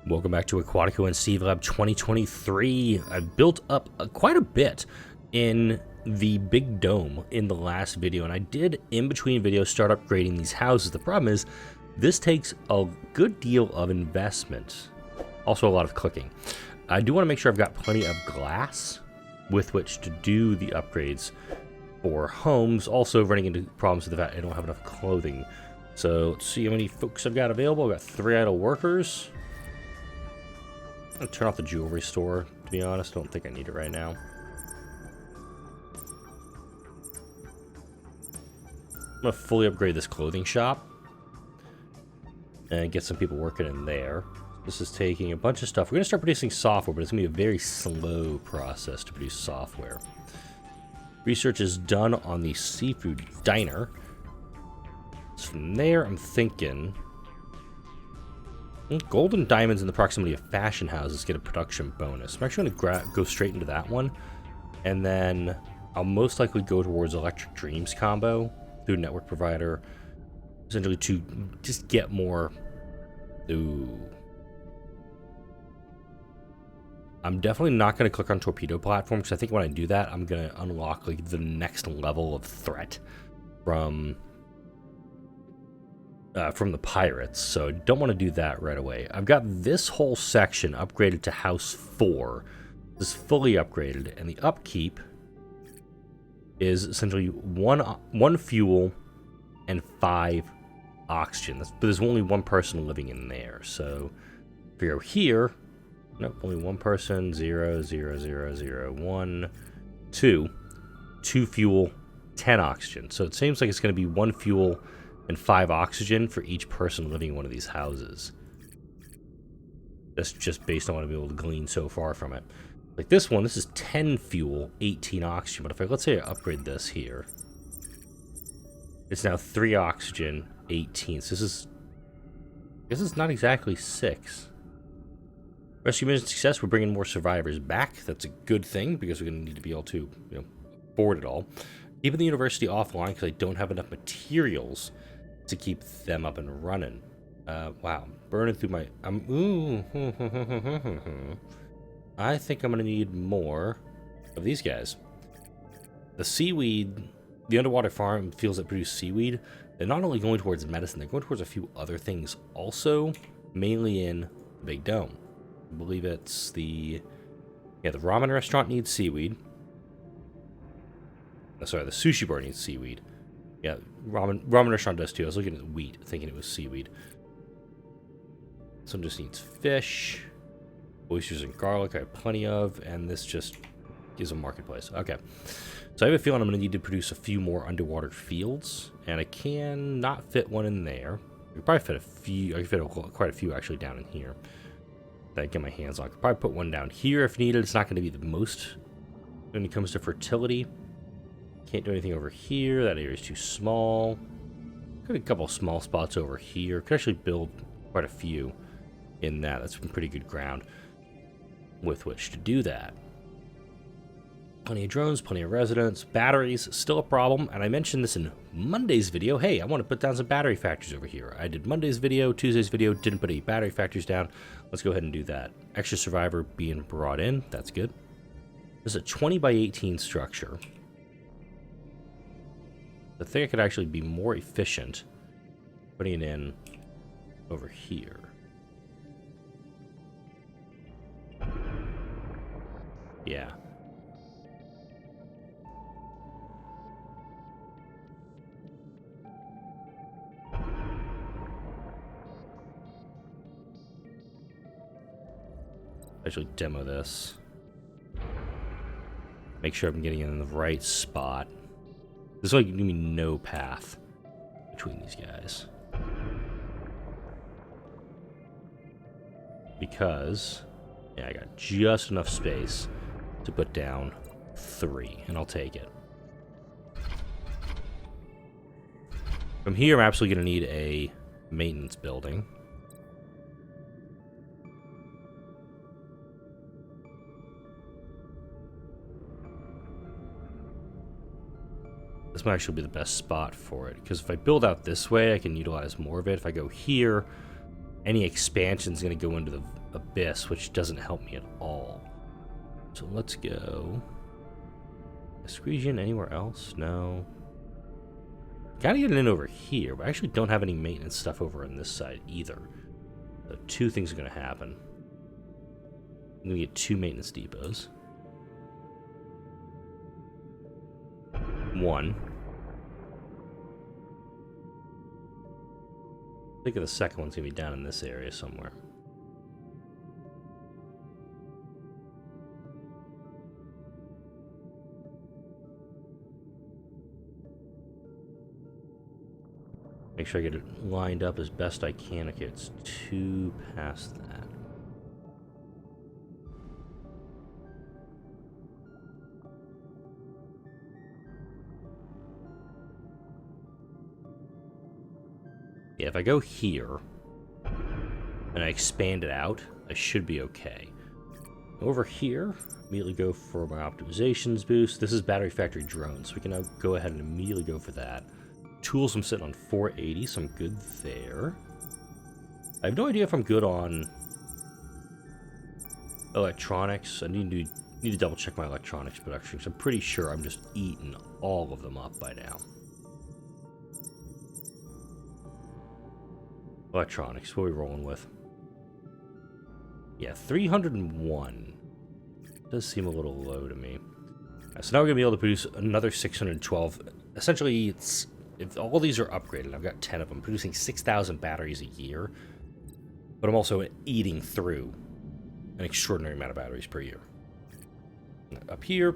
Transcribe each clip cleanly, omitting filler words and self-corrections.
Welcome back to Aquatico and SteveLab 2023. I built up quite a bit in the big dome in the last video, and I did in between videos start upgrading these houses. The problem is this takes a good deal of investment, also a lot of clicking. I do want to make sure I've got plenty of glass with which to do the upgrades for homes, also running into problems with the fact I don't have enough clothing. So let's see how many folks I've got available. I've got 3 idle workers. I'm gonna turn off the jewelry store, to be honest. I don't think I need it right now. I'm gonna fully upgrade this clothing shop and get some people working in there. This is taking a bunch of stuff. We're gonna start producing software, but it's gonna be a very slow process to produce software. Research is done on the seafood diner. So from there, I'm thinking gold and diamonds in the proximity of fashion houses get a production bonus. I'm actually going to go straight into that one. And then I'll most likely go towards Electric Dreams combo through network provider. Essentially to just get more. Ooh. I'm definitely not going to click on torpedo platform because I think when I do that, I'm going to unlock like the next level of threat from the pirates, so don't want to do that right away. I've got this whole section upgraded to house 4. This is fully upgraded, and the upkeep is essentially one fuel and 5 oxygen. But there's only one person living in there, so if you go here, nope, only one person. 0, 0, 0, 0, 1, 2 fuel, 10 oxygen. So it seems like it's going to be 1 fuel and 5 oxygen for each person living in one of these houses. That's just based on what I've been able to glean so far from it. Like this one, this is 10 fuel, 18 oxygen. But if let's say I upgrade this here, it's now 3 oxygen, 18. So this is not exactly 6. Rescue mission success. We're bringing more survivors back. That's a good thing because we're going to need to be able to, afford it all. Keeping the university offline because I don't have enough materials to keep them up and running. Wow, burning through my. I think I'm gonna need more of these guys. The seaweed, the underwater farm fields that produce seaweed. They're not only going towards medicine, they're going towards a few other things also, mainly in the big dome. I believe it's the ramen restaurant needs seaweed. Sorry, the sushi bar needs seaweed. Yeah, ramen restaurant does too. I was looking at wheat, thinking it was seaweed. This one just needs fish. Oysters and garlic I have plenty of, and this just is a marketplace. Okay. So I have a feeling I'm going to need to produce a few more underwater fields, and I can not fit one in there. I could probably fit a few. I could fit quite a few actually down in here that I get my hands on. I could probably put one down here if needed. It's not going to be the most when it comes to fertility. Can't do anything over here. That area is too small. Got a couple small spots over here. Could actually build quite a few in that. That's some pretty good ground with which to do that. Plenty of drones, plenty of residents. Batteries, still a problem. And I mentioned this in Monday's video. Hey, I want to put down some battery factories over here. I did Monday's video, Tuesday's video, didn't put any battery factories down. Let's go ahead and do that. Extra survivor being brought in. That's good. This is a 20 by 18 structure. I think I could actually be more efficient putting it in over here. Yeah. Actually demo this. Make sure I'm getting it in the right spot. There's like gonna be no path between these guys. Because, yeah, I got just enough space to put down 3, and I'll take it. From here, I'm absolutely gonna need a maintenance building. This might actually be the best spot for it, because if I build out this way, I can utilize more of it. If I go here, any expansion is going to go into the abyss, which doesn't help me at all. So let's go. Excretion anywhere else? No. Gotta get it in over here, but I actually don't have any maintenance stuff over on this side either. So two things are going to happen. I'm going to get 2 maintenance depots. One. I think the second one's going to be down in this area somewhere. Make sure I get it lined up as best I can. Okay, it's 2 past that. Yeah, if I go here and I expand it out, I should be okay. Over here, immediately go for my optimizations boost. This is battery factory drones, so we can now go ahead and immediately go for that. Tools, I'm sitting on 480, so I'm good there. I have no idea if I'm good on electronics. I need to double check my electronics production, because I'm pretty sure I'm just eating all of them up by now. Electronics, what are we rolling with? Yeah, 301. Does seem a little low to me. So now we're going to be able to produce another 612. Essentially, it's if all these are upgraded, I've got 10 of them, producing 6,000 batteries a year. But I'm also eating through an extraordinary amount of batteries per year. Up here,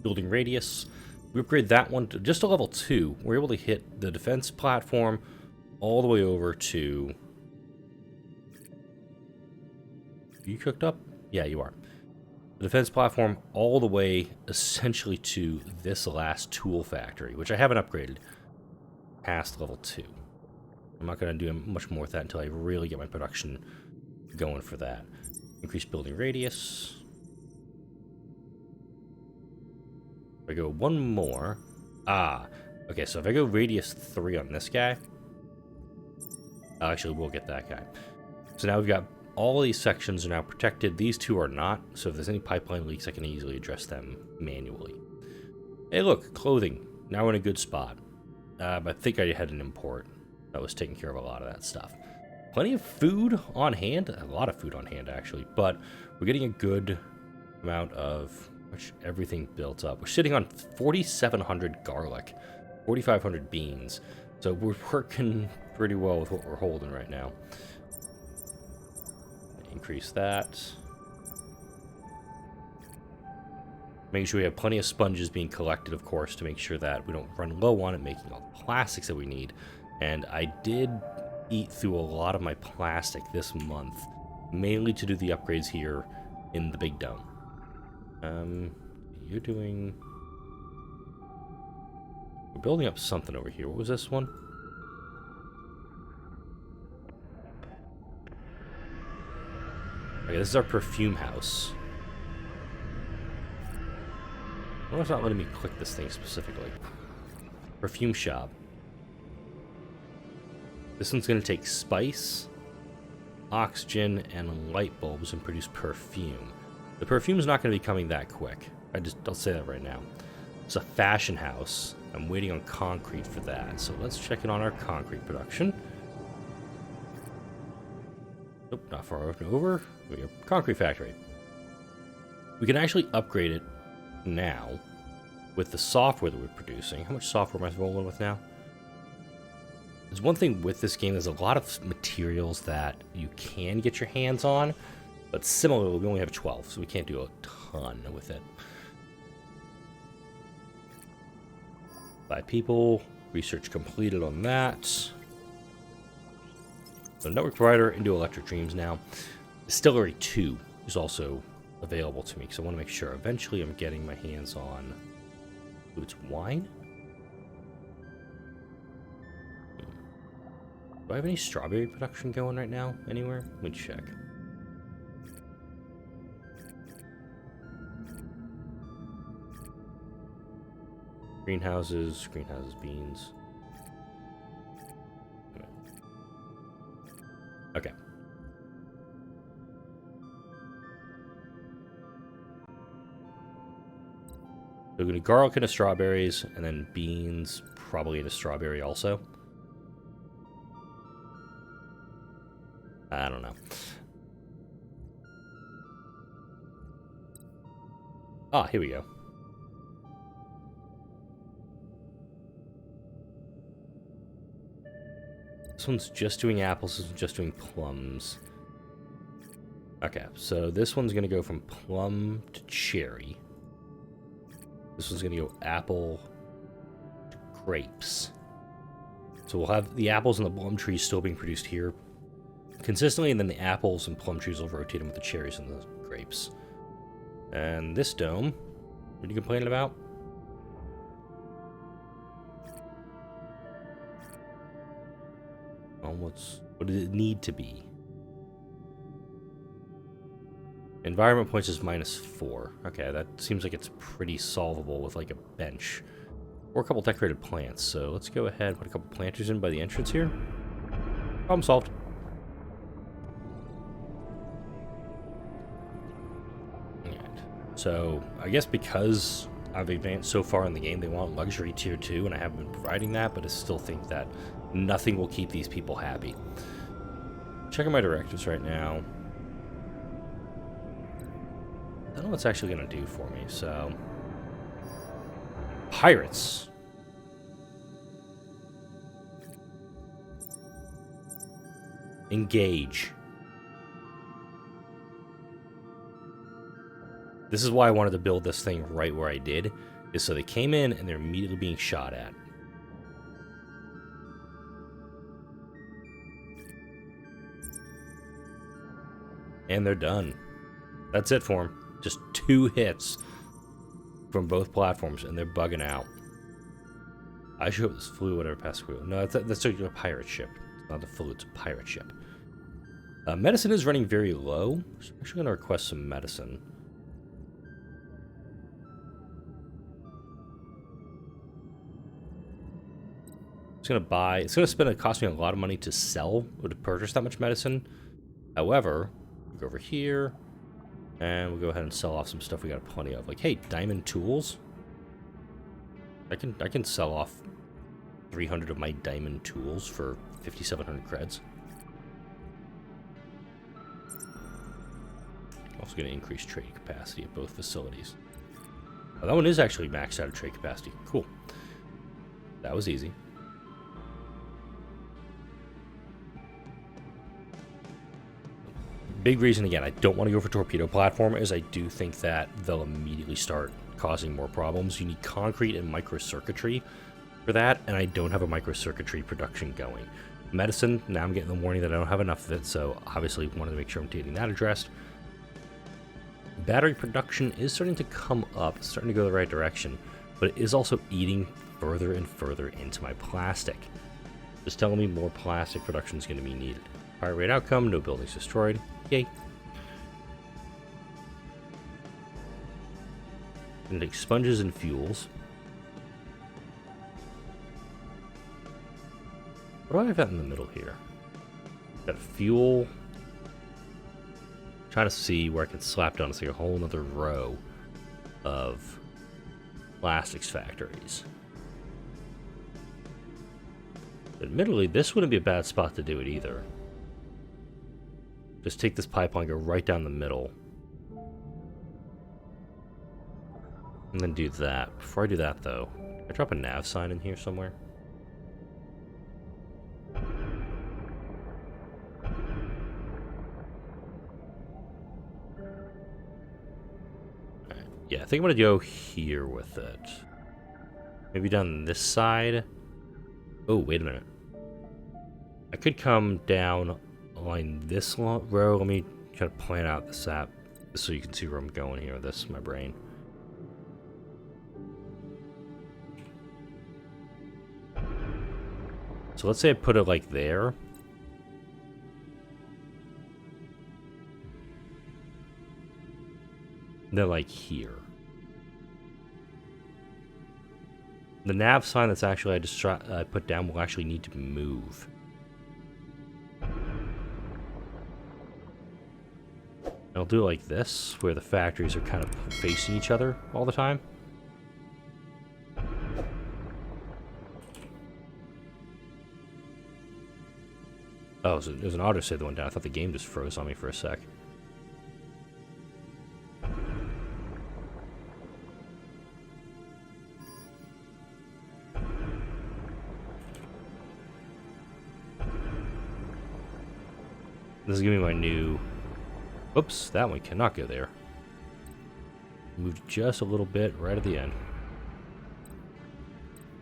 building radius. We upgrade that one to just a level 2. We're able to hit the defense platform all the way over to... Are you cooked up? Yeah, you are. The defense platform all the way essentially to this last tool factory, which I haven't upgraded past level 2. I'm not going to do much more with that until I really get my production going for that. Increase building radius. If I go one more... okay, so if I go radius 3 on this guy... Actually, we'll get that guy. So now we've got all these sections are now protected. These 2 are not. So if there's any pipeline leaks, I can easily address them manually. Hey, look, clothing. Now we're in a good spot. I think I had an import that was taking care of a lot of that stuff. Plenty of food on hand. A lot of food on hand, actually. But we're getting a good amount of everything built up. We're sitting on 4,700 garlic, 4,500 beans. So we're working pretty well with what we're holding right now. Increase that. Making sure we have plenty of sponges being collected, of course, to make sure that we don't run low on it, making all the plastics that we need. And I did eat through a lot of my plastic this month, mainly to do the upgrades here in the big dome. You're doing... We're building up something over here. What was this one? Okay, this is our perfume house. I wonder if it's not letting me click this thing specifically. Perfume shop. This one's going to take spice, oxygen, and light bulbs and produce perfume. The perfume's not going to be coming that quick. I'll say that right now. It's a fashion house. I'm waiting on concrete for that. So let's check in on our concrete production. Nope, not far over. We have concrete factory. We can actually upgrade it now with the software that we're producing. How much software am I rolling with now? There's one thing with this game, there's a lot of materials that you can get your hands on, but similarly, we only have 12, so we can't do a ton with it. 5 people, research completed on that. So network provider into electric dreams now. Distillery 2 is also available to me, because I want to make sure eventually I'm getting my hands on... Ooh, it's wine? Do I have any strawberry production going right now anywhere? Let me check. Greenhouses, beans. Okay. So we're going to garlic into strawberries, and then beans probably into strawberry also. I don't know. Ah, here we go. This one's just doing apples, this one's just doing plums. Okay, so this one's going to go from plum to cherry. This one's going to go apple to grapes. So we'll have the apples and the plum trees still being produced here consistently, and then the apples and plum trees will rotate them with the cherries and the grapes. And this dome, what are you complaining about? Well, what does it need to be? Environment points is -4. Okay, that seems like it's pretty solvable with like a bench. Or a couple decorated plants. So let's go ahead and put a couple planters in by the entrance here. Problem solved. Alright. So I guess because I've advanced so far in the game, they want luxury tier 2, and I haven't been providing that, but I still think that nothing will keep these people happy. Checking my directives right now. I don't know what it's actually going to do for me, so... Pirates. Engage. This is why I wanted to build this thing right where I did, is so they came in and they're immediately being shot at. And they're done. That's it for them. Just 2 hits from both platforms, and they're bugging out. I should hope this flew whatever past wheel. No, that's a pirate ship. It's not a flew, it's a pirate ship. Medicine is running very low, so I'm actually going to request some medicine. It's going to cost me a lot of money to sell or to purchase that much medicine. However, we'll go over here, and we'll go ahead and sell off some stuff we got plenty of. Like, hey, diamond tools. I can sell off 300 of my diamond tools for 5,700 creds. Also going to increase trade capacity at both facilities. Oh, that one is actually maxed out of trade capacity. Cool. That was easy. Big reason, again, I don't want to go for torpedo platform is I do think that they'll immediately start causing more problems. You need concrete and microcircuitry for that, and I don't have a microcircuitry production going. Medicine, now I'm getting the warning that I don't have enough of it, so obviously wanted to make sure I'm getting that addressed. Battery production is starting to come up, it's starting to go the right direction, but it is also eating further and further into my plastic. Just telling me more plastic production is going to be needed. Fire rate outcome, no buildings destroyed. Yay. And like sponges and fuels. What do I have out in the middle here? Got fuel. Trying to see where I can slap down like a whole another row of plastics factories. Admittedly, this wouldn't be a bad spot to do it either. Just take this pipeline, go right down the middle. And then do that. Before I do that, though, can I drop a nav sign in here somewhere? Alright. Yeah, I think I'm going to go here with it. Maybe down this side. Oh, wait a minute. I could come down along this row. Let me try to plan out this app so you can see where I'm going here. This is my brain. So let's say I put it like there. And then like here. The nav sign that's actually I put down will actually need to move. I'll do it like this, where the factories are kind of facing each other all the time. Oh, there's an autosave that went down. I thought the game just froze on me for a sec. This is gonna be my new... Oops, that one cannot go there. Moved just a little bit right at the end.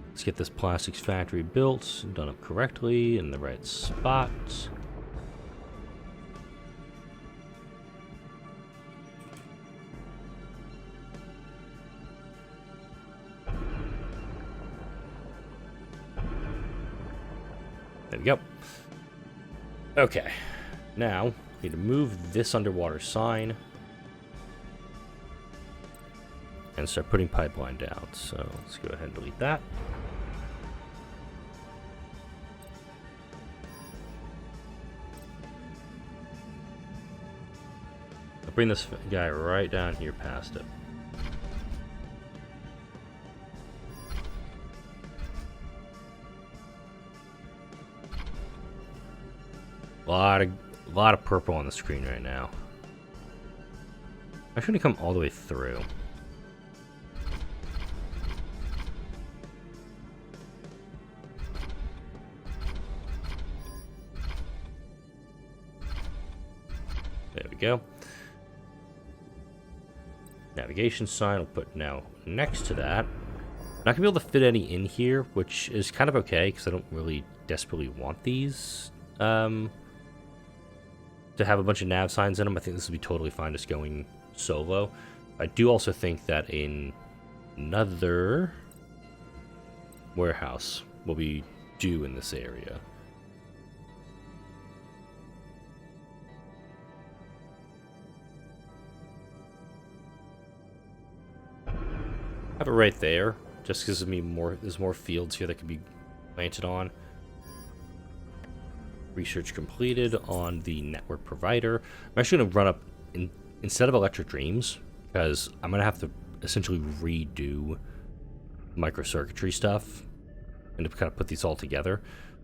Let's get this plastics factory built, done up correctly, in the right spot. There we go. Okay. Now, we need to move this underwater sign and start putting pipeline down. So let's go ahead and delete that. I'll bring this guy right down here past it. A lot of purple on the screen right now. I shouldn't come all the way through. There we go. Navigation sign I'll put now next to that. I'm not gonna be able to fit any in here, which is kind of okay because I don't really desperately want these. To have a bunch of nav signs in them. I think this would be totally fine just going solo. I do also think that another warehouse will be due in this area. Have it right there, just because there's more fields here that could be planted on. Research completed on the network provider. I'm actually going to run up, instead of Electric Dreams, because I'm going to have to essentially redo microcircuitry stuff and to kind of put these all together.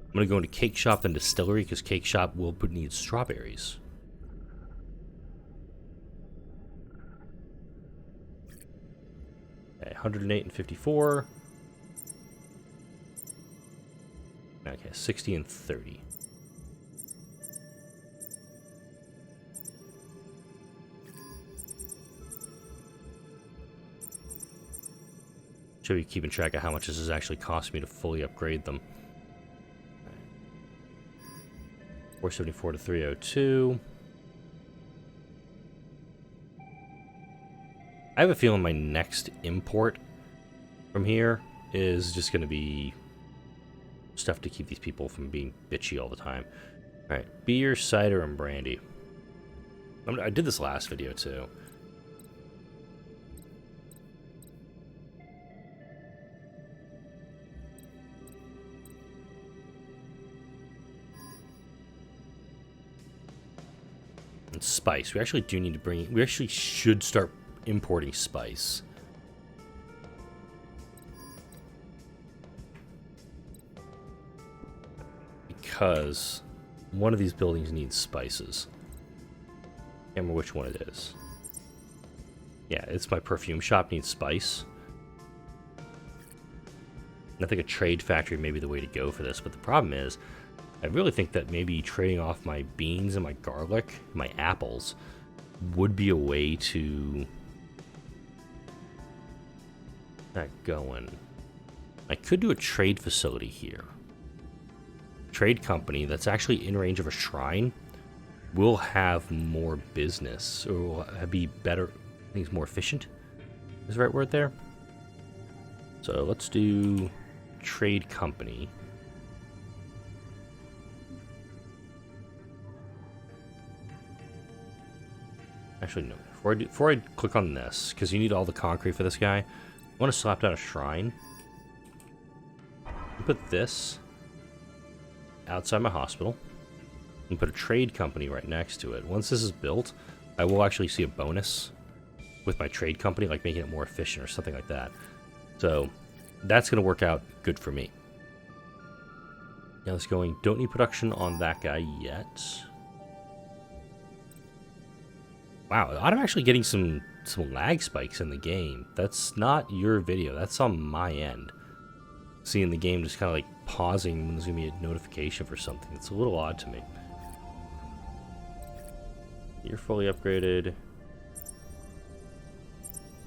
I'm going to go into Cake Shop and Distillery, because Cake Shop will need strawberries. Okay, 108 and 54. Okay, 60 and 30. Should be keeping track of how much this has actually cost me to fully upgrade them. 474 to 302. I have a feeling my next import from here is just going to be stuff to keep these people from being bitchy all the time. Alright, beer, cider, and brandy. I did this last video too. And spice. We actually do need to we actually should start importing spice. Because one of these buildings needs spices. I can't remember which one it is. Yeah, it's my perfume shop needs spice. And I think a trade factory may be the way to go for this, but the problem is, I really think that maybe trading off my beans and my garlic, my apples, would be a way to get going. I could do a trade facility here. Trade company that's actually in range of a shrine will have more business, or will be better, I think it's more efficient, is the right word there. So let's do trade company. Actually, no. Before I click on this, because you need all the concrete for this guy, I want to slap down a shrine. Put this outside my hospital, and put a trade company right next to it. Once this is built, I will actually see a bonus with my trade company, like making it more efficient or something like that. So that's going to work out good for me. Now let's going. Don't need production on that guy yet. Wow, I'm actually getting some lag spikes in the game. That's not your video. That's on my end. Seeing the game just kind of like pausing when there's going to be a notification for something. It's a little odd to me. You're fully upgraded.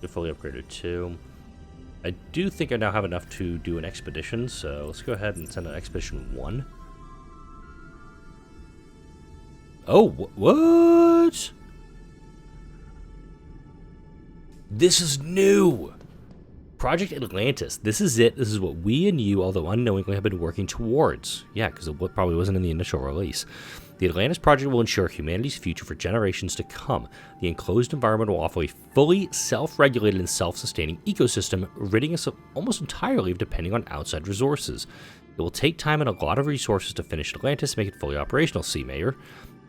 You're fully upgraded too. I do think I now have enough to do an expedition, so let's go ahead and send an expedition 1. Oh, what? This is new! Project Atlantis. This is it. This is what we and you, although unknowingly, have been working towards. Yeah, because it probably wasn't in the initial release. The Atlantis project will ensure humanity's future for generations to come. The enclosed environment will offer a fully self-regulated and self-sustaining ecosystem, ridding us almost entirely of depending on outside resources. It will take time and a lot of resources to finish Atlantis and make it fully operational, see, Mayor.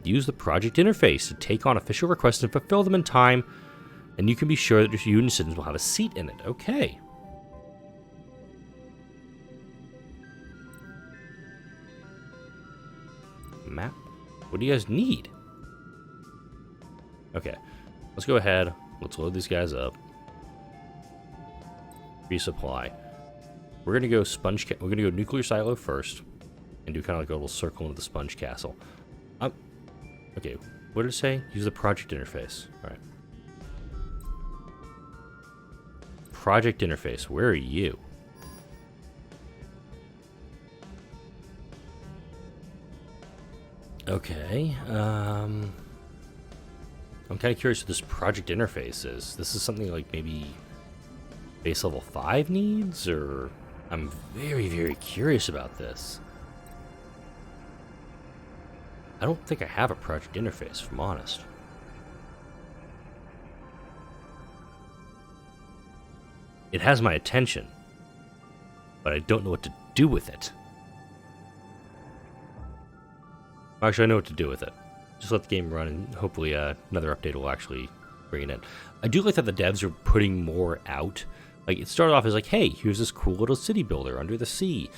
Use the project interface to take on official requests and fulfill them in time, and you can be sure that your union citizens will have a seat in it. Okay. Map. What do you guys need? Okay, let's go ahead. Let's load these guys up. Resupply. We're gonna go we're gonna go nuclear silo first, and do kind of like a little circle into the sponge castle. Okay, what did it say? Use the project interface. All right. Project interface. Where are you? Okay, I'm kind of curious what this project interface is. This is something like maybe base level 5 needs, or I'm very, very curious about this. I don't think I have a project interface, if I'm honest. It has my attention, but I don't know what to do with it. Actually, I know what to do with it. Just let the game run, and hopefully another update will actually bring it in. I do like that the devs are putting more out. Like, it started off as like, hey, here's this cool little city builder under the sea.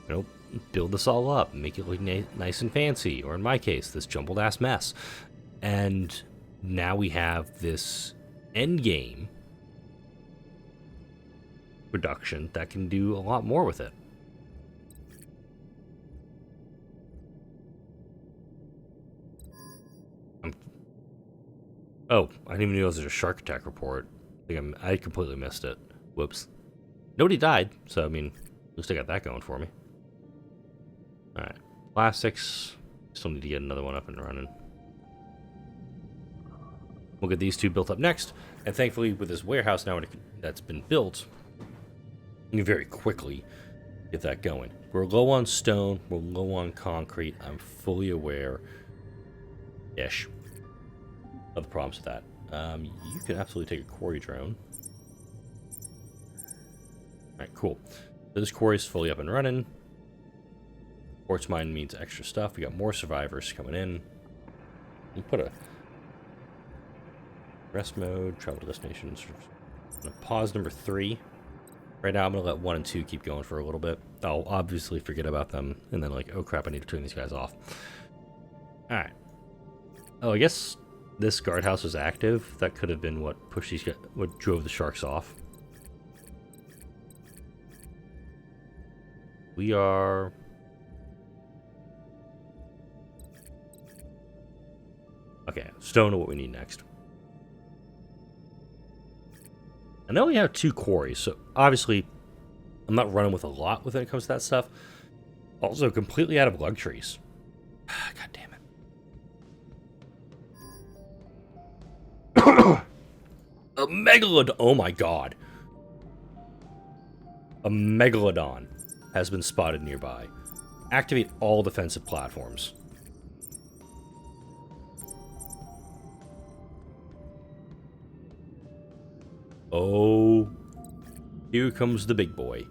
You know, build this all up, make it look nice and fancy. Or in my case, this jumbled-ass mess. And now we have this end game production that can do a lot more with it. Oh, I didn't even know there was a shark attack report. I completely missed it. Whoops. Nobody died, so I mean, at least I got that going for me. Alright. Plastics. Still need to get another one up and running. We'll get these two built up next. And thankfully, with this warehouse now that's been built, we can very quickly get that going. We're low on stone. We're low on concrete. I'm fully aware-ish of the problems with that. You can absolutely take a quarry drone. Alright, cool. So this quarry is fully up and running. Quartz mine means extra stuff. We got more survivors coming in. We put a rest mode, travel to destinations. I'm gonna pause number 3. Right now I'm gonna let 1 and 2 keep going for a little bit. I'll obviously forget about them and then like, oh crap, I need to turn these guys off. Alright. Oh, I guess this guardhouse was active. That could have been what pushed these guys, what drove the sharks off. We are... Okay, stone to what we need next. And I only have 2 quarries, so obviously I'm not running with a lot when it comes to that stuff. Also, completely out of luxuries. God damn it. A megalodon. Oh my god. A megalodon has been spotted nearby. Activate all defensive platforms. Oh, here comes the big boy.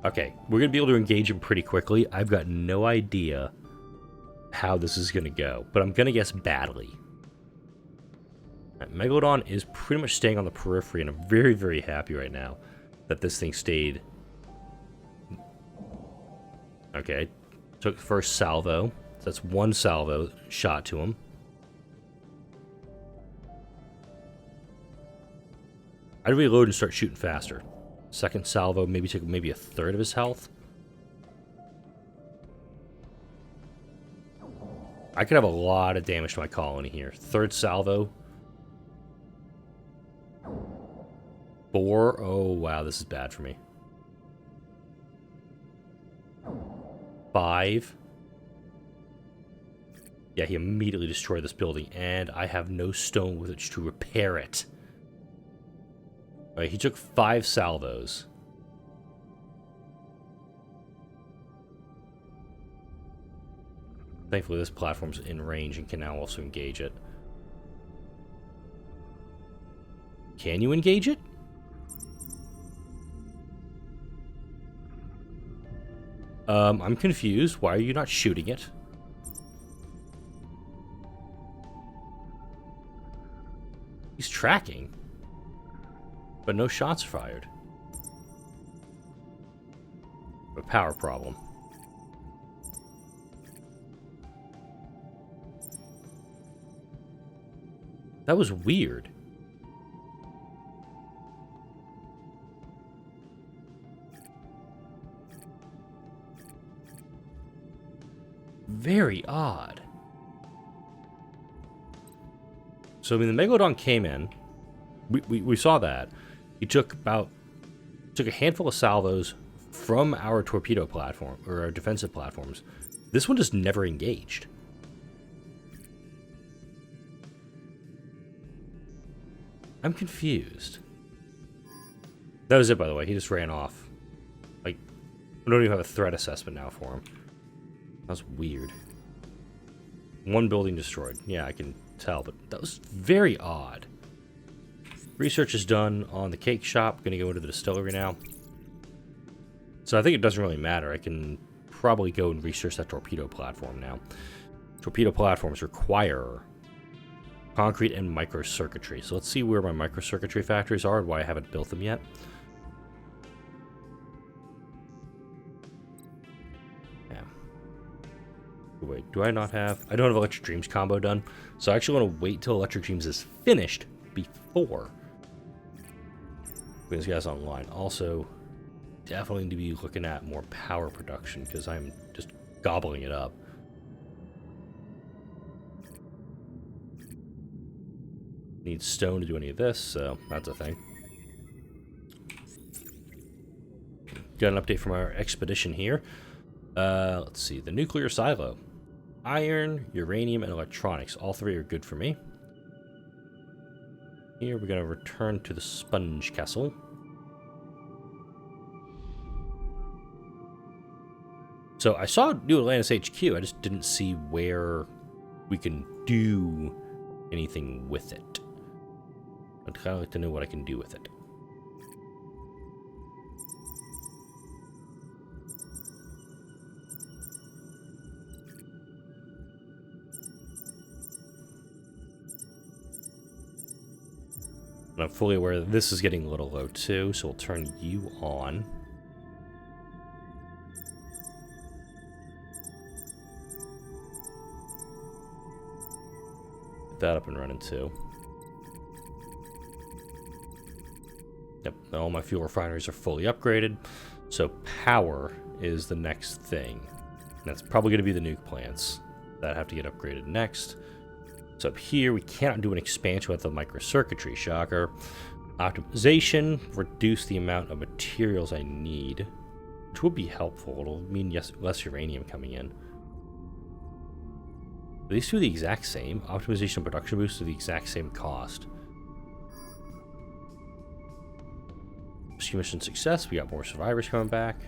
Okay, we're going to be able to engage him pretty quickly. I've got no idea how this is going to go, but I'm going to guess badly. Right, megalodon is pretty much staying on the periphery, and I'm very, very happy right now that this thing stayed. Okay, took the first salvo. So that's one salvo shot to him. I'd reload and start shooting faster. Second salvo maybe took maybe a third of his health. I could have a lot of damage to my colony here. Third salvo. 4. Oh, wow, this is bad for me. 5. Yeah, he immediately destroyed this building, and I have no stone with which to repair it. All right, he took 5 salvos. Thankfully, this platform's in range and can now also engage it. Can you engage it? I'm confused. Why are you not shooting it? He's tracking, but no shots fired. A power problem. That was weird. Very odd. So, I mean, the Megalodon came in. We saw that. He took a handful of salvos from our torpedo platform, or our defensive platforms. This one just never engaged. I'm confused. That was it, by the way. He just ran off. Like, we don't even have a threat assessment now for him. That was weird. One building destroyed. Yeah, I can tell, but that was very odd. Research is done on the cake shop. Gonna go into the distillery now. So I think it doesn't really matter. I can probably go and research that torpedo platform now. Torpedo platforms require concrete and microcircuitry. So let's see where my microcircuitry factories are and why I haven't built them yet. Yeah. Wait, do I not have... I don't have Electric Dreams combo done. So I actually want to wait till Electric Dreams is finished before putting these guys online. Also, definitely need to be looking at more power production because I'm just gobbling it up. Need stone to do any of this, so that's a thing. Got an update from our expedition here. Let's see, the nuclear silo. Iron, uranium, and electronics. All 3 are good for me. Here we're going to return to the sponge castle. So I saw New Atlantis HQ, I just didn't see where we can do anything with it. I'd kind of like to know what I can do with it. And I'm fully aware that this is getting a little low too, so we'll turn you on. Get that up and running too. Yep, all my fuel refineries are fully upgraded, so power is the next thing. And that's probably going to be the nuke plants that have to get upgraded next. So up here, we cannot do an expansion with the microcircuitry, shocker. Optimization, reduce the amount of materials I need, which would be helpful. It'll mean yes, less uranium coming in. Are these two the exact same? Optimization and production boost are the exact same cost. Rescue mission success. We got more survivors coming back.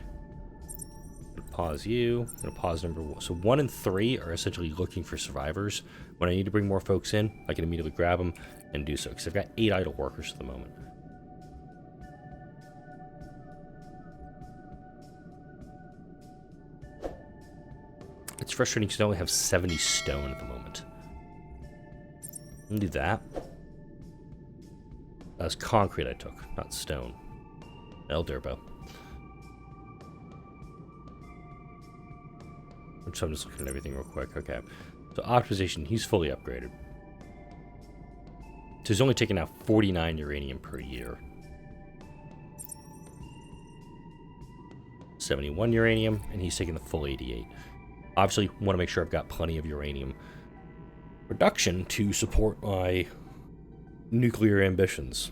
Pause you. I'm gonna pause number 1. So 1 and 3 are essentially looking for survivors. When I need to bring more folks in, I can immediately grab them and do so, because I've got 8 idle workers at the moment. It's frustrating because I only have 70 stone at the moment. I'll do that. That was concrete I took, not stone. El Durbo. So I'm just looking at everything real quick. Okay. So optimization, he's fully upgraded. So he's only taking out 49 uranium per year. 71 uranium, and he's taking the full 88. Obviously, want to make sure I've got plenty of uranium production to support my nuclear ambitions.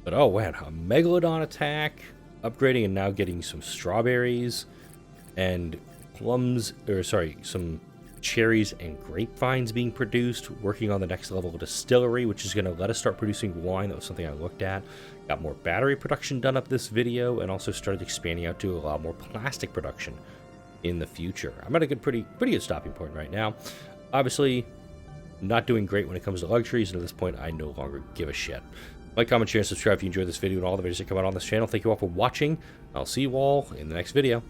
But oh man, a megalodon attack, upgrading and now getting some strawberries and plums, or sorry, some cherries and grapevines being produced, working on the next level of distillery, which is going to let us start producing wine. That was something I looked at. Got more battery production done up this video, and also started expanding out to allow more plastic production in the future. I'm at a pretty good stopping point right now. Obviously, not doing great when it comes to luxuries, and at this point, I no longer give a shit. Like, comment, share, and subscribe if you enjoyed this video and all the videos that come out on this channel. Thank you all for watching. I'll see you all in the next video.